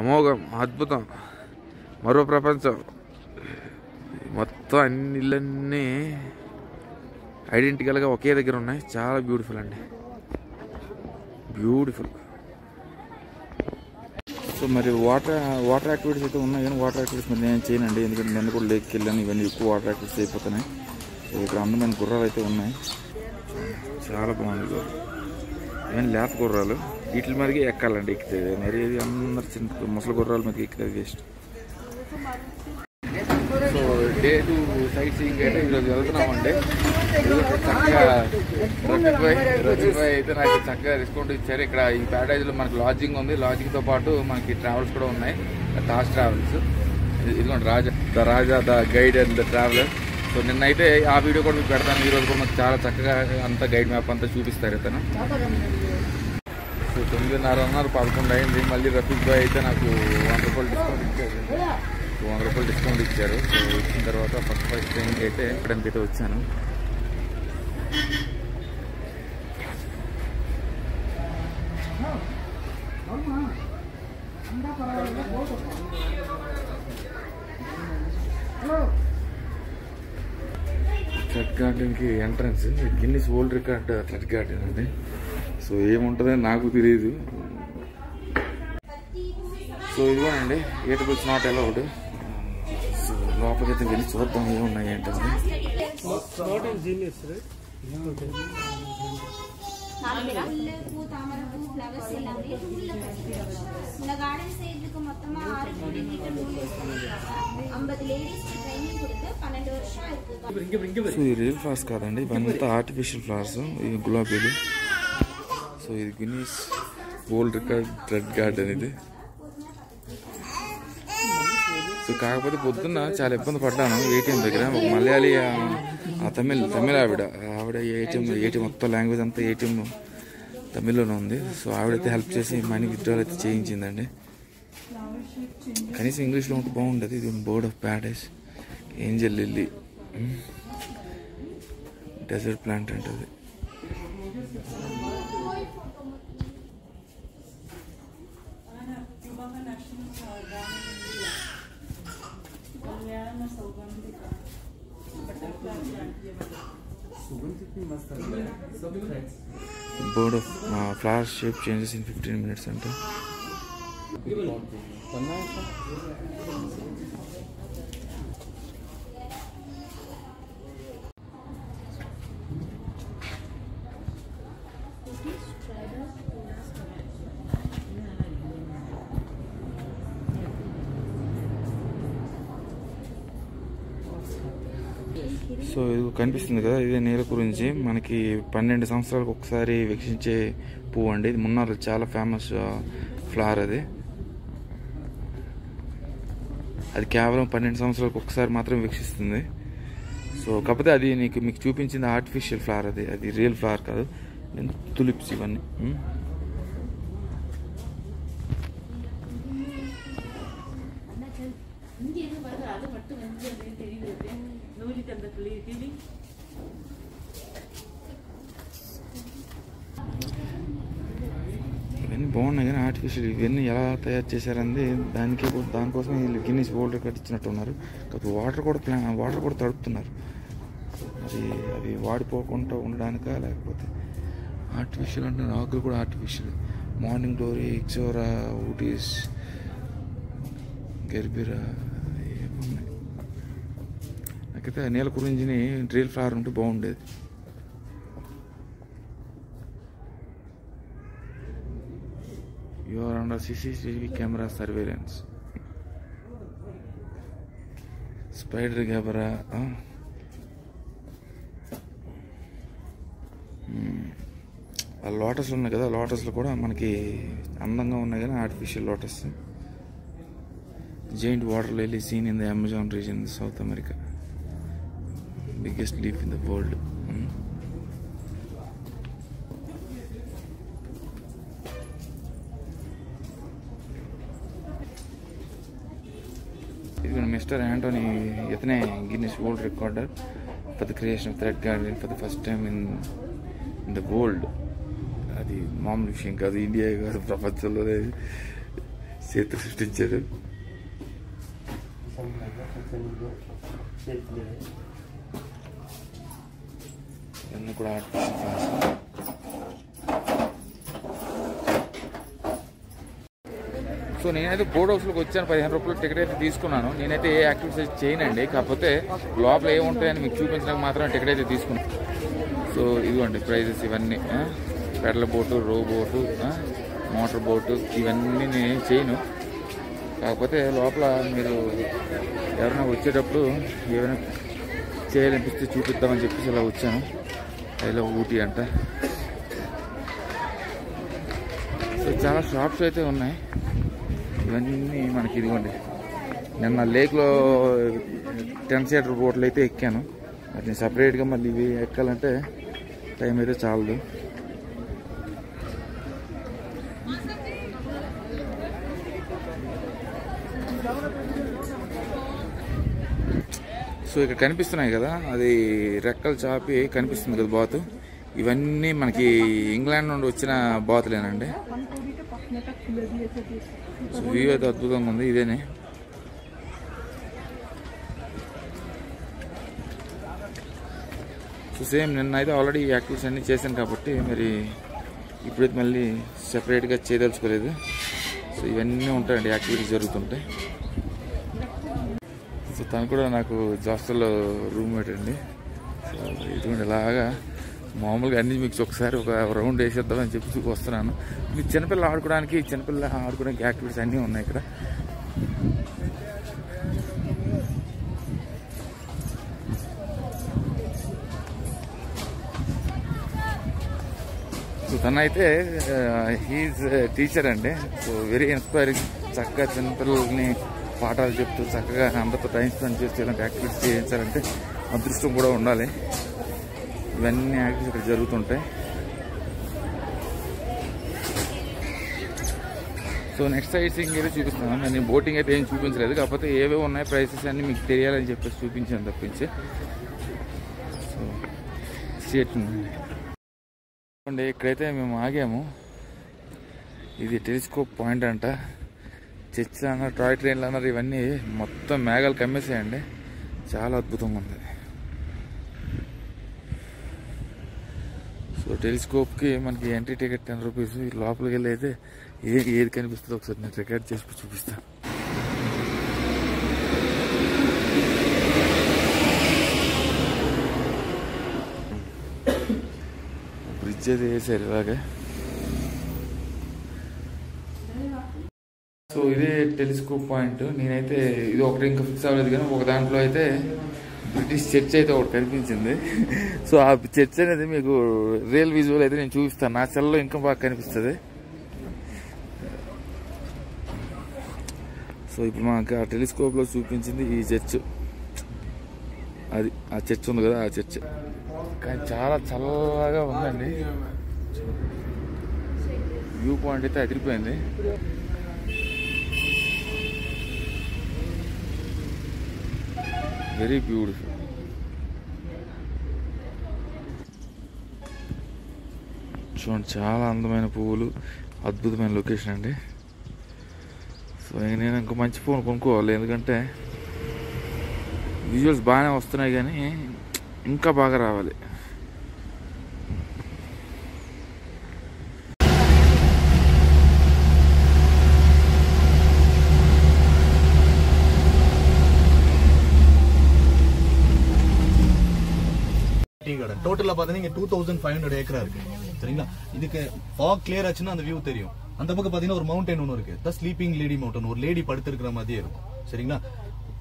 అమోఘం, అద్భుతం, మరో ప్రపంచం. మొత్తం అన్ని ఇళ్ళన్నీ ఐడెంటికల్గా ఒకే దగ్గర ఉన్నాయి. చాలా బ్యూటిఫుల్ అండి, బ్యూటిఫుల్. సో మరి వాటర్ యాక్టివిటీస్ అయితే ఉన్నాయి, కానీ వాటర్ యాక్టివిటీస్ మరి నేను చేయనండి, ఎందుకంటే నేను కూడా లేక్కి వెళ్ళాను. ఇవన్నీ ఎక్కువ వాటర్ యాక్టివిటీస్ అయిపోతున్నాయి. సో ఇక్కడ అందమైన గుర్రాలు అయితే ఉన్నాయి, చాలా బాగుంది. ఏమైనా లేత గుర్రాలు, వీటి మరికి ఎక్కాలండి. ఎక్కితే మరి అందరు చిన్న ముసలి గుర్రాల మీద ఎక్కితే waste. So day 2 sight seeing అయితే ఈరోజు వెళ్తున్నామండి. చక్కగా రజీక్ భాయ్ అయితే నాకు చక్కగా డిస్కౌంట్ ఇచ్చారు. ఇక్కడ ఈ ప్యాకేజ్లో మనకి లాడ్జింగ్ ఉంది, లాడ్జింగ్తో పాటు మనకి ట్రావెల్స్ కూడా ఉన్నాయి, తాజ్ ట్రావెల్స్. ఇదిగోండి Raja the guide and the traveller. So నిన్నైతే ఆ వీడియో కూడా మీకు పెడతాను. ఈరోజు కూడా మనకు చాలా చక్కగా అంతా గైడ్ మ్యాప్ అంతా చూపిస్తారు ఇతను. సో 9:30 11 అయింది. మళ్ళీ రఫీక్ భాయ్ అయితే నాకు 100 రూపాయలు డిస్కౌంట్ ఇచ్చారు. 100 రూపాయలు డిస్కౌంట్ ఇచ్చారు. సో ఇచ్చిన తర్వాత ఫస్ట్ ట్రైన్కి అయితే ఎక్కడానికి అయితే వచ్చాను. థ్రెడ్ గార్డెన్కి entrance, Guinness world record thread garden అండి. సో ఏముంటుందని నాకు తెలియదు. సో ఇదిగోనండి, ఈటబుల్స్ నాట్ అలౌడ్. సో లోపలికైతే వెళ్ళి చూద్దాం ఏమున్నాయి ఏంటంటే. ఇది రియల్ ఫ్లవర్స్ కాదండి, ఇవంతా ఆర్టిఫిషియల్ ఫ్లవర్స్. ఇది గులాబీలు. సో ఇది Guinness world record thread garden ఇది. సో కాకపోతే పొద్దున్న చాలా ఇబ్బంది పడ్డాను ఏటీఎం దగ్గర. ఒక మలయాళీ తమిళ ఆవిడ ఏటీఎం మొత్తం లాంగ్వేజ్ అంతా ఏటీఎం తమిళ్లోనే ఉంది. సో ఆవిడైతే హెల్ప్ చేసి మనీ విత్డ్రాల్ అయితే చేయించిందండి. కనీసం ఇంగ్లీష్లో ఉంటే బాగుండేది. ఇది bird of paradise, angel lily, desert plant అంటది. Bird of flower shape changes in 15 minutes ante. So ఇది కనిపిస్తుంది కదా, ఇదే నీల గురించి మనకి 12 సంవత్సరాలకు ఒకసారి వికసించే పువ్వు అండి. ఇది మున్నార్లో చాలా ఫేమస్ ఫ్లవర్. అది కేవలం 12 సంవత్సరాలకు ఒకసారి మాత్రం వికసిస్తుంది. సో కాకపోతే అది మీకు చూపించింది ఆర్టిఫిషియల్ ఫ్లవర్, అది రియల్ ఫ్లవర్ కాదు. తులిప్స్ ఇవన్నీ. ఇవన్నీ బాగున్నాయి, కానీ ఆర్టిఫిషియల్ ఇవన్నీ ఎలా తయారు చేశారంది దానికోసం వీళ్ళు గిన్నీస్ వరల్డ్ రికార్డ్ ఇచ్చినట్టున్నారు. కాకపోతే వాటర్ కూడా తడుపుతున్నారు. మరి అవి వాడిపోకుండా ఉండడానికా, లేకపోతే ఆర్టిఫిషియల్ అంటే ఆకులు కూడా ఆర్టిఫిషియల్. మార్నింగ్ గ్లోరీ, ఇక్సోరా, ఊటీస్, గెర్బిరా ఏమున్నాయి. నాకైతే నీల గురించిని రియల్ ఫ్లవర్ ఉంటే బాగుండేది. You are under CCTV camera surveillance. Spider Gabra. ఆ లోటస్లు ఉన్నాయి కదా, లోటస్లు కూడా మనకి అందంగా ఉన్నాయి, కానీ artificial lotus. Giant water lily seen in the Amazon region in South America. Biggest leaf in the world. Mr. Anthony, ఇతనే Guinness world recorder for the creation of thread garden for the first time in the world. అది మామూలు విషయం కాదు, India కాదు, ప్రపంచంలోనే చేతి సృష్టించారు. ఇవన్నీ కూడా సో నేనైతే బోర్డ్ హౌస్లోకి వచ్చాను. 15 రూపాయలు టికెట్ అయితే తీసుకున్నాను. నేనైతే ఏ యాక్టివిటీస్ చేయనండి, కాకపోతే లోపల ఏముంటాయని మీకు చూపించడానికి మాత్రం టికెట్ అయితే తీసుకున్నాను. సో ఇదిగోండి ప్రైజెస్ ఇవన్నీ. పెడల బోటు, రో బోటు, మోటార్ బోటు ఇవన్నీ నేను చేయను. కాకపోతే లోపల మీరు ఎవరైనా వచ్చేటప్పుడు ఏమైనా చేయాలనిపిస్తే చూపిద్దామని చెప్పేసి ఇలా వచ్చాను. ఇలా ఊటీ అంట. సో చాలా షాప్స్ అయితే ఉన్నాయి. ఇవన్నీ మనకి ఇదిగోండి. నిన్న లేక్లో 10 సీటర్ బోట్లు అయితే ఎక్కాను. వాటిని సపరేట్గా మళ్ళీ ఇవి ఎక్కాలంటే టైం అయితే చాలదు. సో ఇక్కడ కనిపిస్తున్నాయి కదా, అది రెక్కలు చాపి కనిపిస్తుంది కదా బాతు. ఇవన్నీ మనకి ఇంగ్లాండ్ నుండి వచ్చిన బాతులేనండి. సో వ్యూ అయితే అద్భుతంగా ఉంది. ఇదేనే సో సేమ్ నిన్న అయితే ఆల్రెడీ యాక్టివిటీస్ అన్నీ చేశాను కాబట్టి మరి ఇప్పుడైతే మళ్ళీ సెపరేట్గా చేయదలుచుకోలేదు. సో ఇవన్నీ ఉంటాయండి, యాక్టివిటీస్ జరుగుతుంటాయి. సో తను కూడా నాకు హాస్టల్లో రూమ్మేట్ అండి. సో ఇటువంటి ఇలాగా మామూలుగా అన్నీ మీకు ఒకసారి ఒక రౌండ్ వేసేద్దామని చెప్పి వస్తున్నాను. మీకు చిన్నపిల్లలు ఆడుకోవడానికి యాక్టివిటీస్ అన్నీ ఉన్నాయి ఇక్కడ. సో తనైతే హీఈస్ టీచర్ అండి. So very inspiring. చక్కగా చిన్నపిల్లల్ని పాఠాలు చెప్తూ చక్కగా అందరితో టైం స్పెండ్ చేస్తూ ఇలాంటి యాక్టివిటీస్ చేయించాలంటే అదృష్టం కూడా ఉండాలి. ఇవన్నీ యాక్టివిటీస్ ఇక్కడ జరుగుతుంటాయి. సో నెక్స్ట్ సైట్ సీయింగ్ అయితే చూపిస్తున్నాను. నేను బోటింగ్ అయితే ఏం చూపించలేదు, కాకపోతే ఏవే ఉన్నాయి ప్రైసెస్ అన్నీ మీకు తెలియాలని చెప్పేసి చూపించాను తప్పించి. సో స్టేట్ అండి, ఇక్కడైతే మేము ఆగాము. ఇది టెలిస్కోప్ పాయింట్ అంట. చర్చ్ అన్నారు, టాయ్ ట్రైన్లు అన్నారు, ఇవన్నీ మొత్తం మేఘాలు కమ్మేసాయండి. చాలా అద్భుతంగా ఉంది. సో టెలిస్కోప్కి మనకి ఎంట్రీ టికెట్ 10 రూపీస్. లోపలికి వెళ్ళి అయితే ఏది కనిపిస్తుందో ఒకసారి నేను రికార్డ్ చేసి చూపిస్తాను. బ్రిడ్జ్ అయితే వేసారు ఇలాగే. సో ఇదే టెలిస్కోప్ పాయింట్. నేనైతే ఇది ఒకటి ఇంకా ఫిక్స్ అవ్వలేదు, కానీ ఒక దాంట్లో అయితే బ్రిటిష్ చర్చ్ అయితే ఒకటి కనిపించింది. సో ఆ చర్చ్ అనేది మీకు రియల్ విజువల్ అయితే నేను చూపిస్తాను. నా సెల్లో ఇంకా బాగా కనిపిస్తుంది. సో ఇప్పుడు మనకి ఆ టెలిస్కోప్లో చూపించింది ఈ చర్చ్. అది ఆ చర్చ్ ఉంది కదా, ఆ చర్చ్. కానీ చాలా చల్లగా ఉందండి. వ్యూ పాయింట్ అయితే అదిరిపోయింది. Very beautiful. చూడండి, చాలా అందమైన పువ్వులు, అద్భుతమైన లొకేషన్ అండి. సో నేను ఇంకా మంచి ఫోన్ కొనుక్కోవాలి, ఎందుకంటే విజువల్స్ బాగానే వస్తున్నాయి కానీ ఇంకా బాగా రావాలి. டோட்டலா பாத்தீங்கன்னா 2500 ஏக்கரா இருக்கு. சரிங்களா? இதுக்கு fog clear ஆச்சுன்னா அந்த வியூ தெரியும். அந்த பக்கம் பாத்தீங்கன்னா ஒரு மவுண்டன் ஒன்னு இருக்கு. த ஸ்லீப்பிங் லேடி மவுண்டன். ஒரு லேடி படுத்திருக்கிற மாதிரியே இருக்கும். சரிங்களா?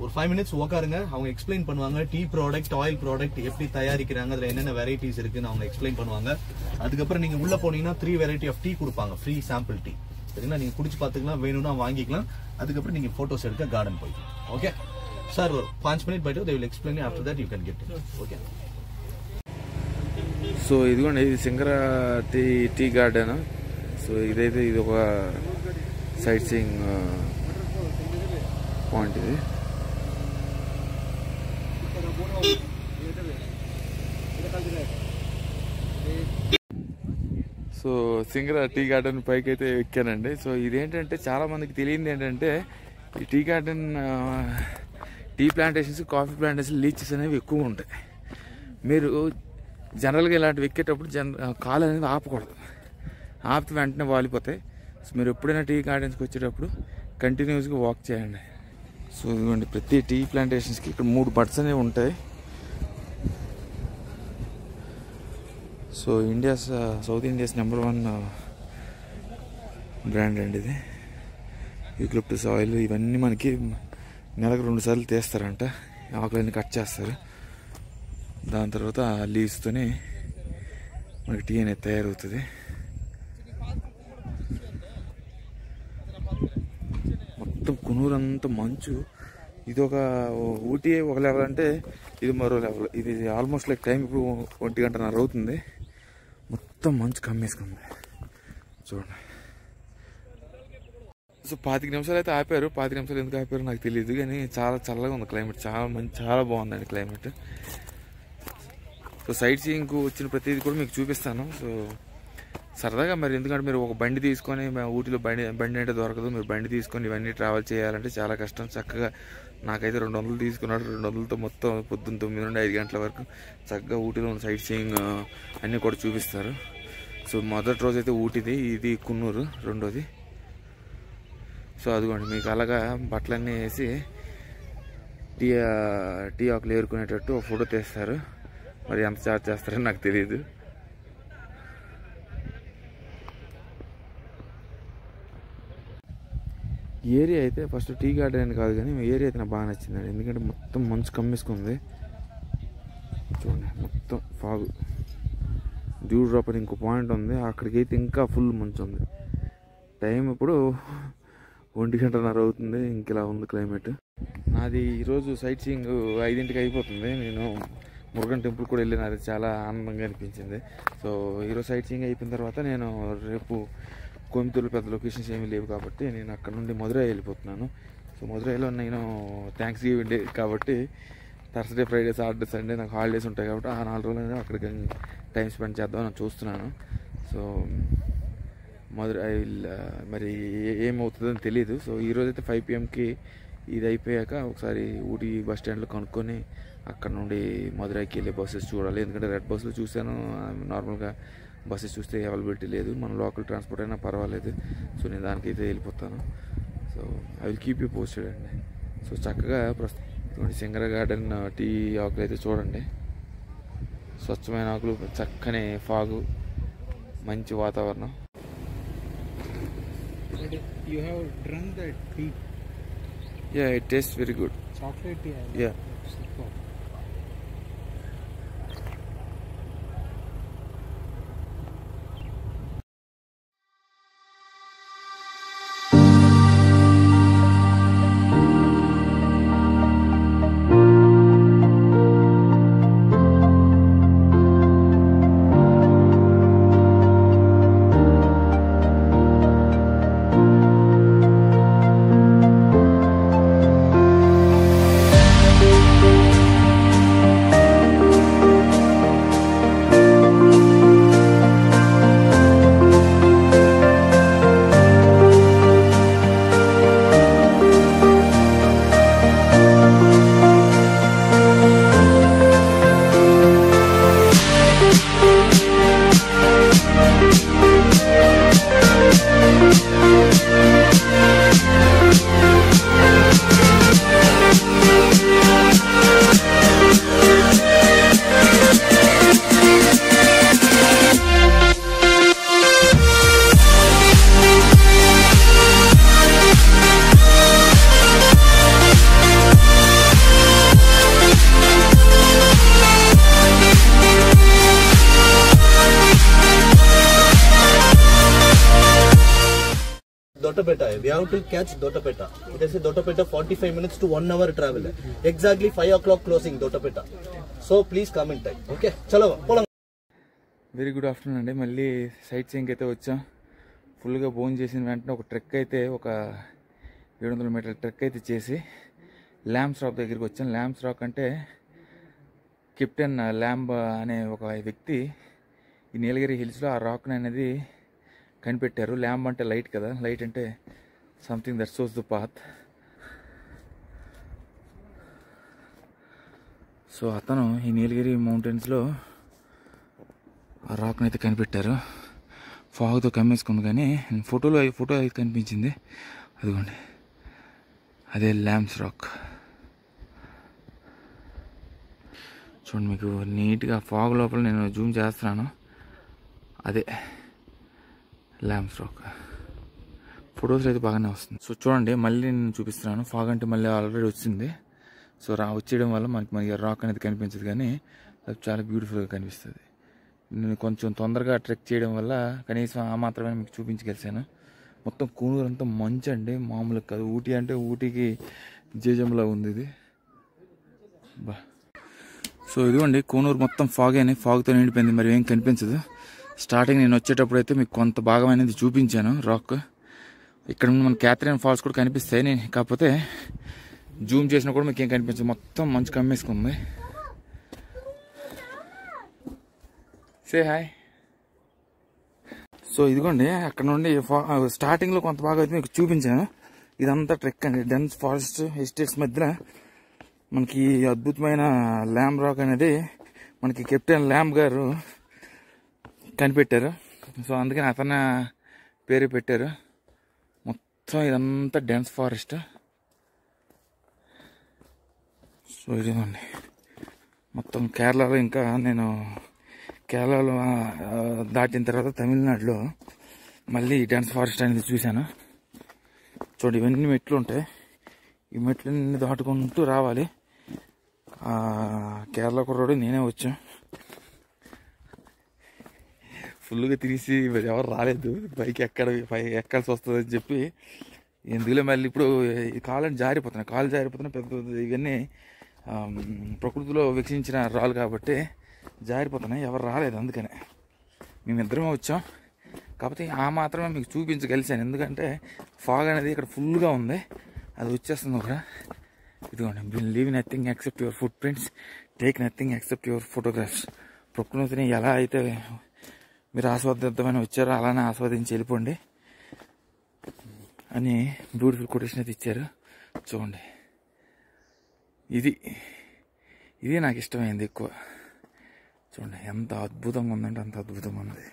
ஒரு 5 மினிட்ஸ் உட்காருங்க, அவங்க எக்ஸ்பிளைன் பண்ணுவாங்க. டீ ப்ராடக்ட், ஆயில் ப்ராடக்ட் எப்படி தயாரிக்கிறாங்க, அதுல என்னென்ன வெரைட்டிஸ் இருக்குன்னு அவங்க எக்ஸ்பிளைன் பண்ணுவாங்க. அதுக்கப்புறம் நீங்க உள்ள போனீங்கன்னா 3 வெரைட்டி ஆஃப் டீ கொடுப்பாங்க, ஃப்ரீ சாம்பிள் டீ. சரிங்களா? நீங்க குடிச்சு பாத்துக்கலாம், வேணும்னா வாங்கிக்கலாம். அதுக்கப்புறம் நீங்க போட்டோஸ் எடுக்க கார்டன் போய்க்கலாம். ஓகே சார், ஒரு 5 minute byte they will explain you. after that you can get it. Okay. So ఇదిగోండి, ఇది సింగరా టీ గార్డెన్. సో ఇదైతే ఇది ఒక సైట్ సీయింగ్ పాయింట్. ఇది సో సింగర టీ గార్డెన్ పైకి అయితే ఎక్కానండి. సో ఇదేంటంటే చాలా మందికి తెలియంది ఏంటంటే ఈ tea garden tea plantations, coffee plantation, leeches అనేవి ఎక్కువ ఉంటాయి. మీరు జనరల్గా ఇలాంటివి ఎక్కేటప్పుడు కాలు అనేది ఆపకూడదు. ఆపితే వెంటనే వాలిపోతాయి. సో మీరు ఎప్పుడైనా టీ గార్డెన్స్కి వచ్చేటప్పుడు కంటిన్యూస్గా వాక్ చేయండి. సో ఇదిగోండి, ప్రతి టీ ప్లాంటేషన్స్కి ఇక్కడ 3 బడ్స్ అనేవి ఉంటాయి. సో సౌత్ ఇండియాస్ #1 బ్రాండ్ అండి ఇది. యూకలిప్టస్ ఆయిల్ ఇవన్నీ మనకి నెలకు 2 సార్లు తీస్తారంట. ఆకులన్నీ కట్ చేస్తారు. దాని తర్వాత ఆ లీవ్స్తోనే మనకి టీ అనేది తయారవుతుంది. మొత్తం కునూరు అంతా మంచు. ఇది ఒక ఊటీ ఒక లెవెల్ అంటే ఇది మరో లెవెల్. ఇది ఆల్మోస్ట్ లైక్ టైం ఇప్పుడు 1:30 అవుతుంది. మొత్తం మంచు కమ్మేసుకుంది చూడండి. సో 25 నిమిషాలు అయితే ఆపారు. 25 నిమిషాలు ఎందుకు ఆపారు నాకు తెలియదు, కానీ చాలా చల్లగా ఉంది క్లైమేట్. చాలా బాగుందండి క్లైమేట్. సో సైట్ సీయింగ్కు వచ్చిన ప్రతిదీ కూడా మీకు చూపిస్తాను. సో సరదాగా మరి, ఎందుకంటే మీరు ఒక బండి తీసుకొని, ఊటీలో బండి అంటే దొరకదు. మీరు బండి తీసుకొని ఇవన్నీ ట్రావెల్ చేయాలంటే చాలా కష్టం. చక్కగా నాకైతే 200 తీసుకున్నాడు. 200తో మొత్తం పొద్దున్న 9 నుండి 5 గంటల వరకు చక్కగా ఊటీలో ఉన్న సైట్ సీయింగ్ అన్నీ కూడా చూపిస్తారు. సో మొదటి రోజు అయితే ఊటీది, ఇది కున్నూరు రెండోది. సో అదిగోండి, మీకు అలాగా బట్టలన్నీ వేసి టీ ఆకులు ఏరుకునేటట్టు ఒక ఫోటో తీస్తారు. మరి ఎంత ఛార్జ్ చేస్తారో నాకు తెలియదు. ఏరియా అయితే ఫస్ట్ టీ గార్డెన్ కాదు కానీ ఏరియా అయితే నాకు బాగా నచ్చిందండి. ఎందుకంటే మొత్తం మంచు కమ్మేసుకుంది చూడండి. మొత్తం ఫాగు, డ్యూ డ్రాప్ అని ఇంకో పాయింట్ ఉంది, అక్కడికి అయితే ఇంకా ఫుల్ మంచు ఉంది. టైం ఇప్పుడు 1:30 అవుతుంది. ఇంకెలా ఉంది క్లైమేట్. నాది ఈరోజు సైట్ సీయింగ్ 5ంటికి అయిపోతుంది. నేను మురుగన్ టెంపుల్ కూడా వెళ్ళిన, అది చాలా ఆనందంగా అనిపించింది. సో ఈరోజు సైట్ సీయింగ్ అయిపోయిన తర్వాత నేను రేపు కోయంబత్తూరులో పెద్ద లొకేషన్స్ ఏమీ లేవు కాబట్టి నేను అక్కడ నుండి మధురై వెళ్ళిపోతున్నాను. సో మధురైలో నేను థ్యాంక్స్ గివింగ్ డే కాబట్టి థర్స్డే, ఫ్రైడే, సాటర్డే, సండే నాకు హాలిడేస్ ఉంటాయి కాబట్టి ఆ 4 రోజులు అక్కడికి టైం స్పెండ్ చేద్దామని చూస్తున్నాను. సో మధురై మరి ఏమవుతుందని తెలియదు. సో ఈరోజైతే 5 PM ఇది అయిపోయాక ఒకసారి ఊటీ బస్ స్టాండ్లో కనుక్కొని అక్కడ నుండి మధురైకి వెళ్ళే బస్సెస్ చూడాలి. ఎందుకంటే రెడ్ బస్సులు చూశాను, నార్మల్గా బస్సెస్ చూస్తే అవైలబిలిటీ లేదు. మన లోకల్ ట్రాన్స్పోర్ట్ అయినా పర్వాలేదు. సో నేను దానికైతే వెళ్ళిపోతాను. So I will keep you posted అండి. సో చక్కగా ప్రస్తుతం సింగర గార్డెన్ టీ ఆకులు అయితే చూడండి. స్వచ్ఛమైన ఆకులు, చక్కని ఫాగు, మంచి వాతావరణం. You have drunk that tea? Yeah, it tastes very good. Chocolate tea? Yeah. Super. Dottapeta. We have to catch Dottapeta. It is a Dottapeta 45 minutes to 1 hour travel. Exactly 5 o'clock closing Dottapeta. So please come in time. Okay? Chalo, polam. Very good afternoon అండి. మళ్ళీ sight seeing అయితే వచ్చాం. ఫుల్గా భోజనం చేసిన వెంటనే ఒక trek అయితే, ఒక 700 మీటర్ల ట్రెక్ అయితే చేసి ల్యాంబ్స్ రాక్ దగ్గరికి వచ్చాను. ల్యాంబ్స్ రాక్ అంటే కెప్టెన్ ల్యాంబ్ అనే ఒక వ్యక్తి ఈ నీలగిరి హిల్స్లో ఆ రాక్ని అనేది కనిపెట్టారు. ల్యాంప్ అంటే లైట్ కదా, లైట్ అంటే something that shows the path. So అతను ఈ నీలగిరి మౌంటైన్స్లో ఆ రాక్ని అయితే కనిపెట్టారు. ఫాగ్తో కమ్మేసుకుంది, కానీ ఫోటో అయితే కనిపించింది. అదిగోండి, అదే ల్యాంప్స్ రాక్. చూడండి, మీకు నీట్గా ఫాగ్ లోపల నేను జూమ్ చేస్తున్నాను. అదే ల్యాంప్స్ రాక్. ఫొటోస్ అయితే బాగానే వస్తుంది. సో చూడండి, మళ్ళీ నేను చూపిస్తున్నాను. ఫాగ్ అంటే మళ్ళీ ఆల్రెడీ వచ్చింది. సో వచ్చేయడం వల్ల మనకి రాక్ అనేది కనిపించదు, కానీ అది చాలా బ్యూటిఫుల్గా కనిపిస్తుంది. నేను కొంచెం తొందరగా ట్రెక్ చేయడం వల్ల కనీసం ఆ మాత్రమే మీకు చూపించగలిసాను. మొత్తం కూనూరు అంతా మంచు అండి, మామూలుగా కాదు. ఊటీ అంటే ఊటీకి జేజంలా ఉంది ఇది. బా. సో ఇదిగోండి, కూనూరు మొత్తం ఫాగ్తో నిండిపోయింది, మరి ఏం కనిపించదు. స్టార్టింగ్ నేను వచ్చేటప్పుడు అయితే మీకు కొంత భాగం అనేది చూపించాను రాక్. ఇక్కడ మన క్యాథరిన్ ఫాల్స్ కూడా కనిపిస్తాయి, నేను కాకపోతే జూమ్ చేసినా కూడా మీకు ఏం కనిపించదు, మొత్తం మంచు కమ్మేసుకుంది. Say hi. సో ఇదిగోండి, అక్కడ నుండి స్టార్టింగ్లో కొంత భాగం అయితే మీకు చూపించాను. ఇదంతా ట్రెక్ అండి, డెన్స్ ఫారెస్ట్ ఎస్టేట్స్ మధ్యలో మనకి అద్భుతమైన ల్యాంప్ రాక్ అనేది మనకి కెప్టెన్ ల్యాంప్ గారు కనిపెట్టారు. సో అందుకని అతను పేరు పెట్టారు. మొత్తం ఇదంతా డెన్స్ ఫారెస్ట్. సో ఇదిగోండి, మొత్తం కేరళలో, ఇంకా నేను కేరళలో దాటిన తర్వాత తమిళనాడులో మళ్ళీ డెన్స్ ఫారెస్ట్ అనేది చూశాను. చూడండి, ఇవన్నీ మెట్లు ఉంటాయి. ఈ మెట్లన్నీ దాటుకుంటూ రావాలి. కేరళ కుర్రాడు నేనే వచ్చాం. ఫుల్గా తిరిగి ఎవరు రాలేదు, పైకి ఎక్కాల్సి వస్తుందని చెప్పి ఎందుకులే మళ్ళీ ఇప్పుడు కాలు జారిపోతున్నాయి. పెద్ద ఇవన్నీ ప్రకృతిలో వికసించిన రాళ్ళు కాబట్టి జారిపోతున్నాయి. ఎవరు రాలేదు, అందుకనే మేమిద్దరమే వచ్చాం. కాకపోతే ఆ మాత్రమే మీకు చూపించగలిసాను, ఎందుకంటే ఫాగ్ అనేది ఇక్కడ ఫుల్గా ఉంది. అది వచ్చేస్తుంది కూడా. ఇదిగోండి, leave nothing except your foot prints, take nothing except your photographs. ప్రకృతిని ఎలా అయితే మీరు ఆస్వాదిద్దామని వచ్చారో అలానే ఆస్వాదించి వెళ్ళిపోండి అని బ్యూటిఫుల్ కొటేషన్ అయితే ఇచ్చారు. చూడండి, ఇది నాకు ఇష్టమైంది ఎక్కువ. చూడండి ఎంత అద్భుతంగా ఉందంటే అంత అద్భుతంగా ఉంది.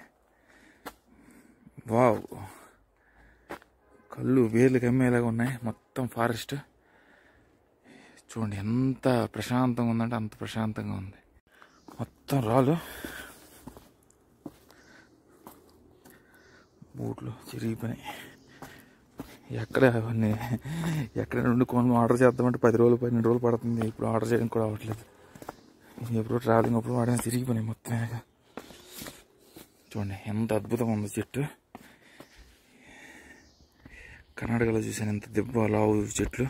వావ్, కళ్ళు వేర్లు కమ్మేలాగా ఉన్నాయి. మొత్తం ఫారెస్ట్ చూడండి, ఎంత ప్రశాంతంగా ఉందంటే అంత ప్రశాంతంగా ఉంది. మొత్తం రాళ్ళు, బూట్లు చిరిగిపోయినాయి. ఎక్కడ నుండి కొన్ని ఆర్డర్ చేద్దామంటే 10 రోజులు 12 రోజులు పడుతుంది. ఇప్పుడు ఆర్డర్ చేయడం కూడా అవ్వట్లేదు. ఎప్పుడు ట్రావెలింగ్ అప్పుడు వాడని తిరిగిపోయినాయి మొత్తం. చూడండి ఎంత అద్భుతంగా ఉంది చెట్టు. కర్ణాటకలో చూసాను ఎంత దెబ్బ లావు చెట్లు,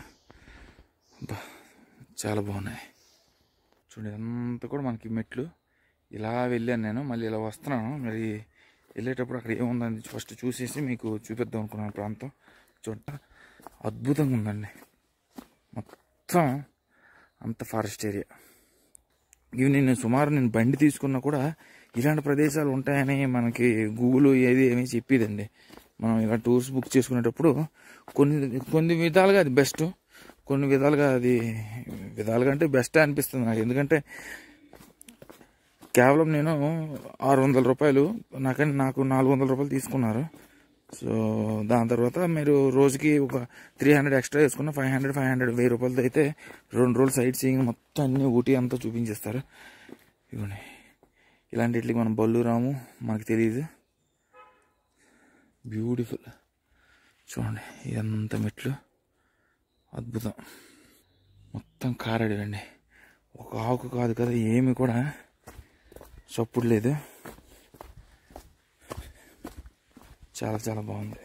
చాలా బాగున్నాయి. చూడండి అంతా కూడా మనకి మెట్లు. ఇలా వెళ్ళాను నేను, మళ్ళీ ఇలా వస్తున్నాను. మరి వెళ్ళేటప్పుడు అక్కడ ఏముందని ఫస్ట్ చూసేసి మీకు చూపిద్దాం అనుకున్నాను ప్రాంతం. చూడండి అద్భుతంగా ఉందండి, మొత్తం అంత ఫారెస్ట్ ఏరియా. ఇవి నేను బండి తీసుకున్నా కూడా ఇలాంటి ప్రదేశాలు ఉంటాయని మనకి గూగుల్ ఏమీ చెప్పేదండి. మనం ఇలా టూర్స్ బుక్ చేసుకునేటప్పుడు కొన్ని విధాలుగా అది బెస్ట్, కొన్ని విధాలుగా అంటే బెస్ట్ అనిపిస్తుంది నాకు. ఎందుకంటే కేవలం నేను 600 రూపాయలు నాకు 400 రూపాయలు తీసుకున్నారు. సో దాని తర్వాత మీరు రోజుకి ఒక 300 ఎక్స్ట్రా వేసుకున్న 500 1000 రూపాయలతో అయితే 2 రోజులు సైట్ సీయింగ్ మొత్తం అన్ని ఊటీ అంతా చూపించేస్తారు. ఇవన్నీ ఇలాంటి ఇట్లకి మనం బళ్ళు రాము, మనకు తెలియదు. బ్యూటిఫుల్. చూడండి ఎంత మెట్లు, అద్భుతం. మొత్తం కారడవండి, ఒక ఆకు కాదు కదా, ఏమి కూడా చప్పుడు లేదు. చాలా చాలా బాగుంది.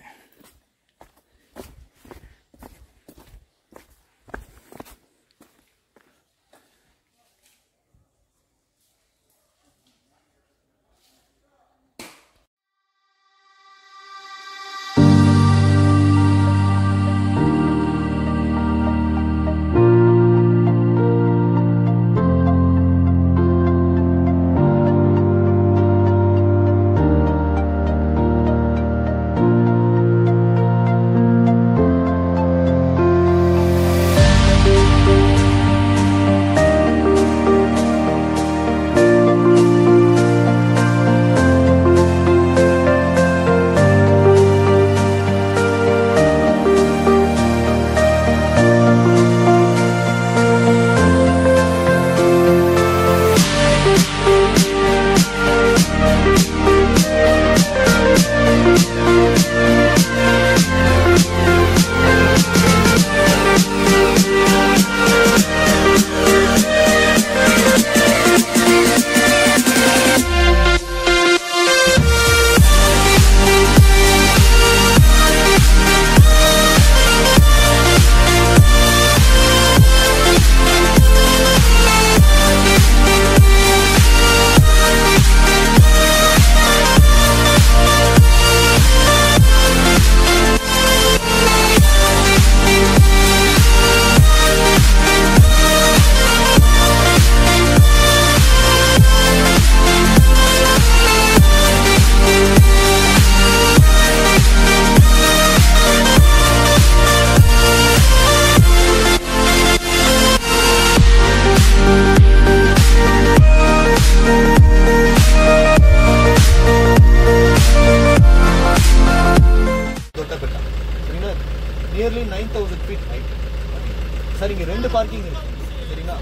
சார் இங்க 2 பார்க்கிங் இருக்கு சரிங்களா.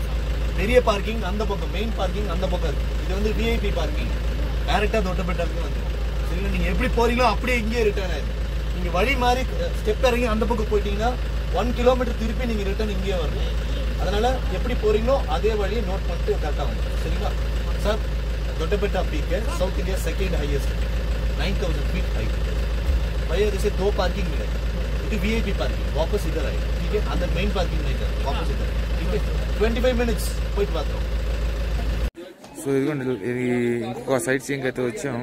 பெரிய பார்க்கிங் அந்த பக்கம், மெயின் பார்க்கிங் அந்த பக்கம் இருக்கு. இது வந்து விஐபி பார்க்கிங், டைரக்டா தொட்டபெட்டாக்கு வந்து சரிங்களா. நீங்க எப்படி போறீங்களோ அப்படியே இங்கே ரிட்டர்ன் ஆயிடும். நீங்க வழி மாதிரி ஸ்டெப் இறங்கி அந்த பக்கம் போயிட்டீங்கன்னா 1 கிலோமீட்டர் திருப்பி நீங்க ரிட்டர்ன் இங்கே வரணும். அதனால எப்படி போறீங்களோ அதே வழியை நோட் பண்ணிட்டு கரெக்டா வந்து சரிங்களா. சார் தொட்டபெட்டா पीक है south India second highest 9000 feet height. भैया जैसे 2 पार्किंग मिलेगा, ये वीआईपी पार्किंग वापस इधर आएगा ठीक है. अंदर मेन पार्किंग नहीं कर वापस इधर ठीक है. 25 मिनट्स పోయి మాత్రం. సో ఇదిగోండి ఇది ఇంకొక సైట్ సీయింగ్ అయితే వచ్చాం.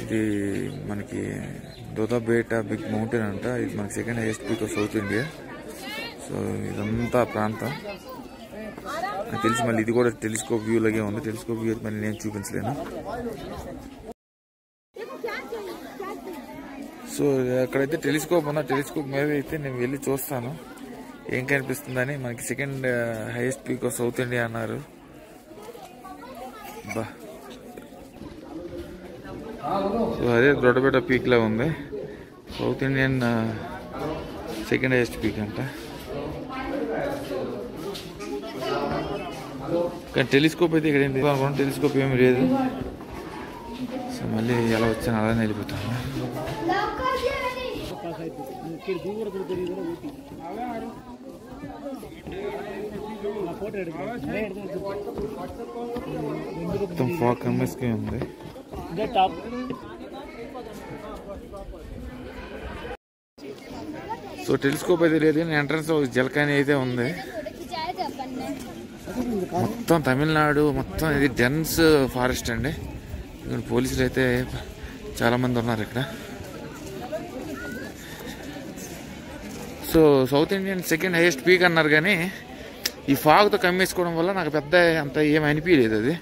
ఇది మనకి దోదాబేట బిగ్ మౌంటైన్ అంట. ఇది మనకి second highest peak of south India. So ఇదంతా ప్రాంతం నాకు తెలిసి మళ్ళీ ఇది కూడా టెలిస్కోప్ వ్యూ లాగే ఉంది. టెలిస్కోప్ వ్యూ మళ్ళీ నేను చూపించలేను. సో అక్కడైతే టెలిస్కోప్ ఉందా, టెలిస్కోప్ మీద అయితే నేను వెళ్ళి చూస్తాను ఏం కనిపిస్తుందని. మనకి second highest peak of south India అన్నారు. బా సో అదే దొడ్డబేట పీక్ లా ఉంది. South Indian second highest peak అంట. కానీ టెలిస్కోప్ అయితే ఇక్కడ ఏం టెలిస్కోప్ ఏమి లేదు. సో మళ్ళీ ఎలా వచ్చాను అలానే వెళ్ళిపోతాను. మొత్తం ఫాగ్ కమ్మేసుకుని ఉంది. సో టెలిస్కోప్ అయితే లేదు కానీ ఎంట్రన్స్ జలకాని అయితే ఉంది. మొత్తం తమిళనాడు మొత్తం ఇది డెన్స్ ఫారెస్ట్ అండి. పోలీసులు అయితే చాలా మంది ఉన్నారు ఇక్కడ. So south Indian second highest peak అన్నారు కానీ ఈ ఫాగ్తో కమ్మేసుకోవడం వల్ల నాకు పెద్ద అంత ఏమి అనిపించలేదు అది.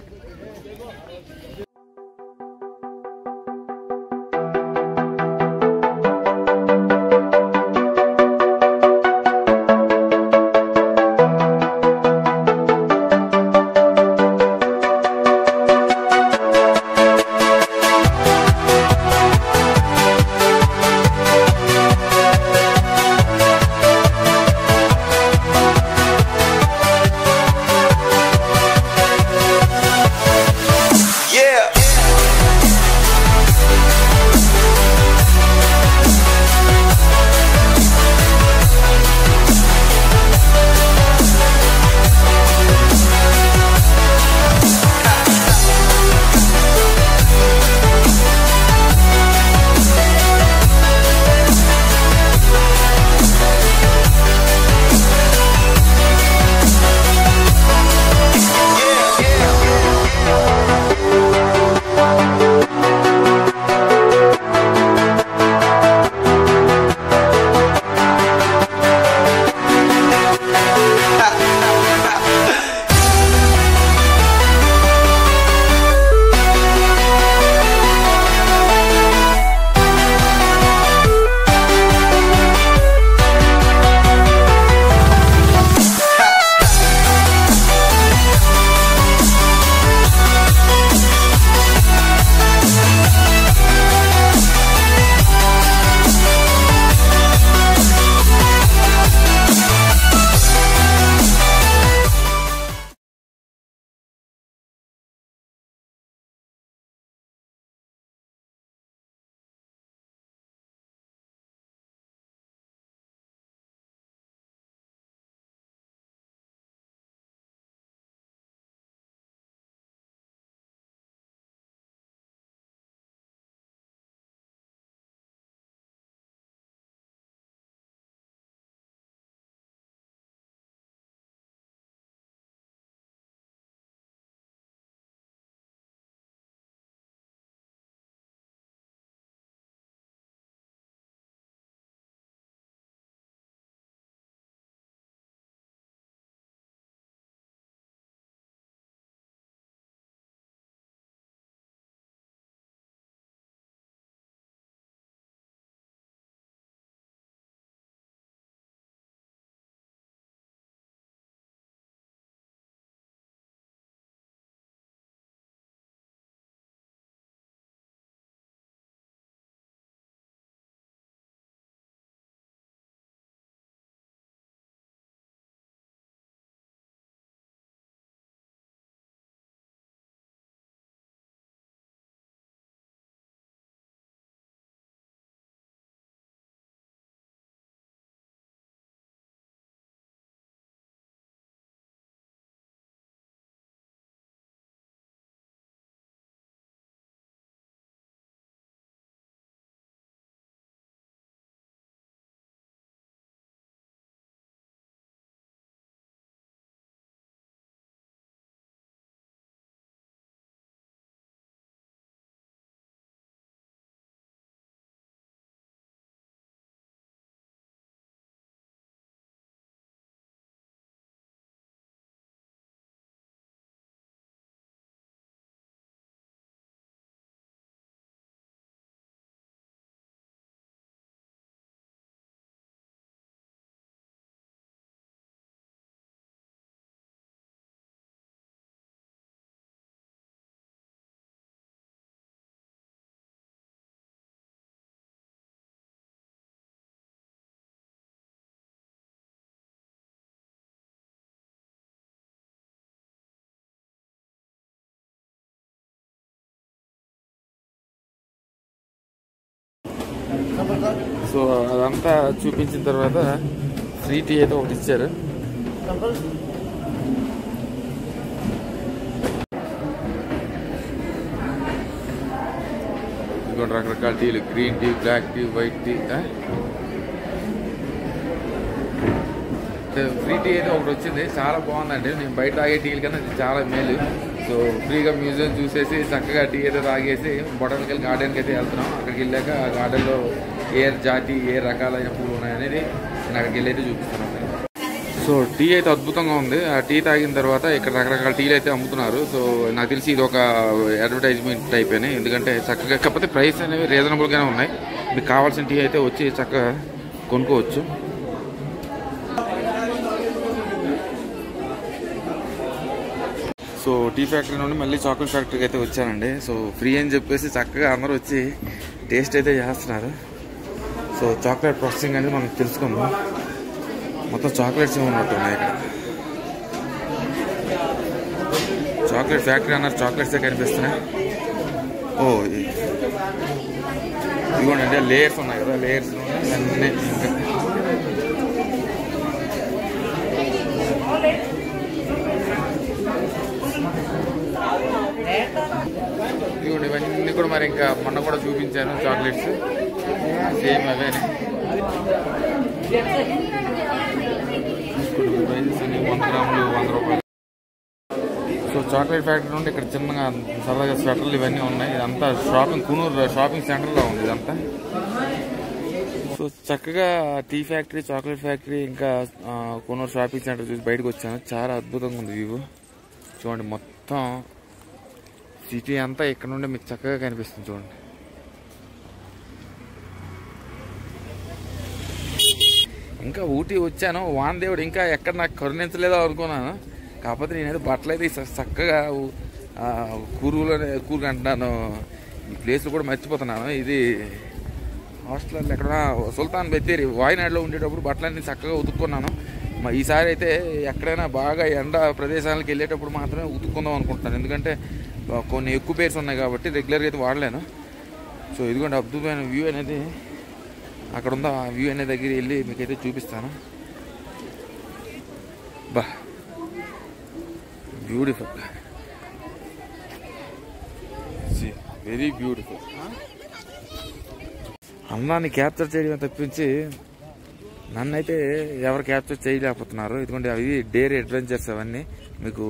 సో అదంతా చూపించిన తర్వాత ఫ్రీ టీ అయితే ఒకటి ఇచ్చారు. ఇదిగోండి రకరకాల టీలు, green tea, black tea, white tea. Free tea అయితే ఒకటి వచ్చింది, చాలా బాగుందండి. నేను బయట తాగే టీల కన్నా ఇది చాలా మేలు. సో ఫ్రీగా మ్యూజియం చూసేసి చక్కగా టీ అయితే తాగేసి బొటానికల్ గార్డెన్కి అయితే వెళ్తున్నాం. అక్కడికి వెళ్ళాక ఆ గార్డెన్లో ఏ జాతి ఏ రకాలైన పూలు ఉన్నాయనేది నేను అక్కడికి వెళ్ళి అయితే చూపిస్తాను. సో టీ అయితే అద్భుతంగా ఉంది. ఆ టీ తాగిన తర్వాత ఇక్కడ రకరకాల టీలు అయితే అమ్ముతున్నారు. సో నాకు తెలిసి ఇది ఒక అడ్వర్టైజ్మెంట్ అయిపోయినాయి, ఎందుకంటే చక్కగా కాకపోతే ప్రైస్ అనేవి రీజనబుల్గానే ఉన్నాయి. మీకు కావాల్సిన టీ అయితే వచ్చి చక్కగా కొనుక్కోవచ్చు. సో టీ ఫ్యాక్టరీ నుండి మళ్ళీ చాక్లెట్ ఫ్యాక్టరీకి అయితే వచ్చానండి. సో ఫ్రీ అని చెప్పేసి చక్కగా అందరూ వచ్చి టేస్ట్ అయితే చేస్తున్నారు. సో చాక్లెట్ ప్రాసెసింగ్ అనేది మనం తెలుసుకుందాం. మొత్తం చాక్లెట్స్ ఉన్నట్టు ఉన్నాయి ఇక్కడ. చాక్లెట్ ఫ్యాక్టరీ అన్నారు, చాక్లెట్సే కనిపిస్తున్నాయి. ఓ ఇదిగోండి అంటే లేయర్స్ ఉన్నాయి కదా, లేయర్స్ అన్నీ ఇదిగోండి. ఇవన్నీ కూడా మరి ఇంకా మొన్న కూడా చూపించాను చాక్లెట్స్, సేమ్ అవే. ప్రైజెస్ అన్ని 100 గ్రాములు 100 రూపాయలు. సో చాక్లెట్ ఫ్యాక్టరీ నుండి ఇక్కడ చిన్నగా సరదాగా స్వెటర్లు ఇవన్నీ ఉన్నాయి. ఇదంతా షాపింగ్, కునూరు షాపింగ్ సెంటర్లో ఉంది ఇదంతా. సో చక్కగా టీ ఫ్యాక్టరీ, చాక్లెట్ ఫ్యాక్టరీ, ఇంకా కునూరు షాపింగ్ సెంటర్ చూసి బయటకు వచ్చాను. చాలా అద్భుతంగా ఉంది వ్యూ. చూడండి మొత్తం సిటీ అంతా ఇక్కడ నుండి మీకు చక్కగా కనిపిస్తుంది. చూడండి ఇంకా ఊటీ వచ్చాను, వానదేవుడు ఇంకా ఎక్కడ నాకు కరుణించలేదో అనుకున్నాను. కాకపోతే నేనైతే బట్టలు అయితే చక్కగా కూరుగు అంటున్నాను, ఈ ప్లేస్లో కూడా మర్చిపోతున్నాను. ఇది హాస్టల్లో ఎక్కడ సుల్తాన్ బత్తేరి వాయినాడులో ఉండేటప్పుడు బట్టలన్నీ చక్కగా ఉతుక్కున్నాను. ఈసారి అయితే ఎక్కడైనా బాగా ఎండ ప్రదేశాలకు వెళ్ళేటప్పుడు మాత్రమే ఉతుక్కుందాం అనుకుంటున్నాను, ఎందుకంటే కొన్ని ఎక్కువ పేర్స్ ఉన్నాయి కాబట్టి రెగ్యులర్గా అయితే వాడలేను. సో ఇదిగోండి అద్భుతమైన వ్యూ అనేది అక్కడ ఉందా, ఆ వ్యూ అనే దగ్గర వెళ్ళి మీకైతే చూపిస్తాను. బా బ్యూటిఫుల్, వెరీ బ్యూటిఫుల్. అందాన్ని క్యాప్చర్ చేయడం తప్పించి నన్నైతే ఎవరు క్యాప్చర్ చేయలేకపోతున్నారు. ఎందుకంటే అవి డేర్ అడ్వెంచర్స్ అవన్నీ. మీకు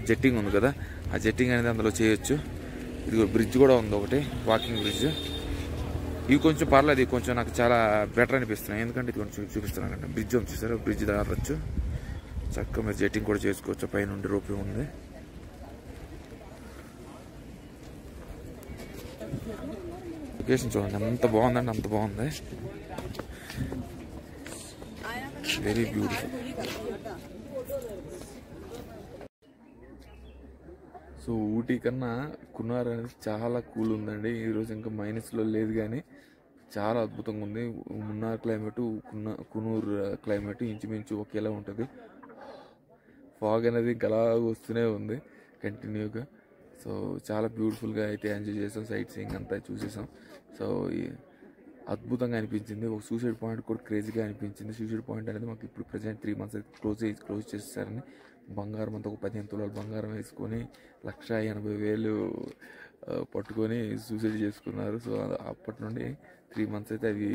జెట్టింగ్ ఉంది కదా, ఆ జెట్టింగ్ అనేది అందులో చేయొచ్చు. ఇది బ్రిడ్జ్ కూడా ఉంది ఒకటి, వాకింగ్ బ్రిడ్జ్. ఇవి కొంచెం పర్లేదు, ఇవి కొంచెం నాకు చాలా బెటర్ అనిపిస్తున్నాయి, ఎందుకంటే ఇది కొంచెం చూపిస్తున్నాను. బ్రిడ్జ్ ఉంది చూసారు, బ్రిడ్జ్ దారొచ్చు, చక్కగా మీరు జెట్టింగ్ కూడా చేసుకోవచ్చు. పైనుండి రోపే ఉంది. లొకేషన్ చూడండి ఎంత బాగుందండి, అంత బాగుంది, వెరీ బ్యూటిఫుల్. సో ఊటీ కన్నా కున్నార్ అనేది చాలా కూల్ ఉందండి. ఈరోజు ఇంకా మైనస్లో లేదు, కానీ చాలా అద్భుతంగా ఉంది. మున్నార్ క్లైమేట్, కునూర్ క్లైమేట్ ఇంచుమించు ఒకేలా ఉంటుంది. ఫాగ్ అనేది ఇంకా అలా వస్తూనే ఉంది కంటిన్యూగా. సో చాలా బ్యూటిఫుల్గా అయితే ఎంజాయ్ చేసాం, సైట్ సీయింగ్ అంతా చూసేసాం. సో అద్భుతంగా అనిపించింది. ఒక సూసైడ్ పాయింట్ కూడా క్రేజీగా అనిపించింది. సూసైడ్ పాయింట్ అనేది మాకు ఇప్పుడు ప్రజెంట్ 3 months క్లోజ్ చేసేసారని. బంగారం అంతా ఒక 15 తులాలు బంగారం వేసుకొని 1,80,000 పట్టుకొని సూసైడ్ చేసుకున్నారు. సో అప్పటి నుండి 3 months అయితే అవి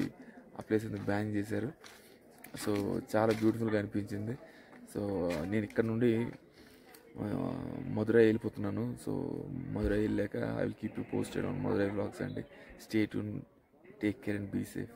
ఆ ప్లేస్ అనేది బ్యాన్ చేశారు. సో చాలా బ్యూటిఫుల్గా అనిపించింది. సో నేను ఇక్కడ నుండి మధురై వెళ్ళిపోతున్నాను. సో మధురై వెళ్ళాక I will keep you posted on Madurai vlogs and stay tune, take care and be safe.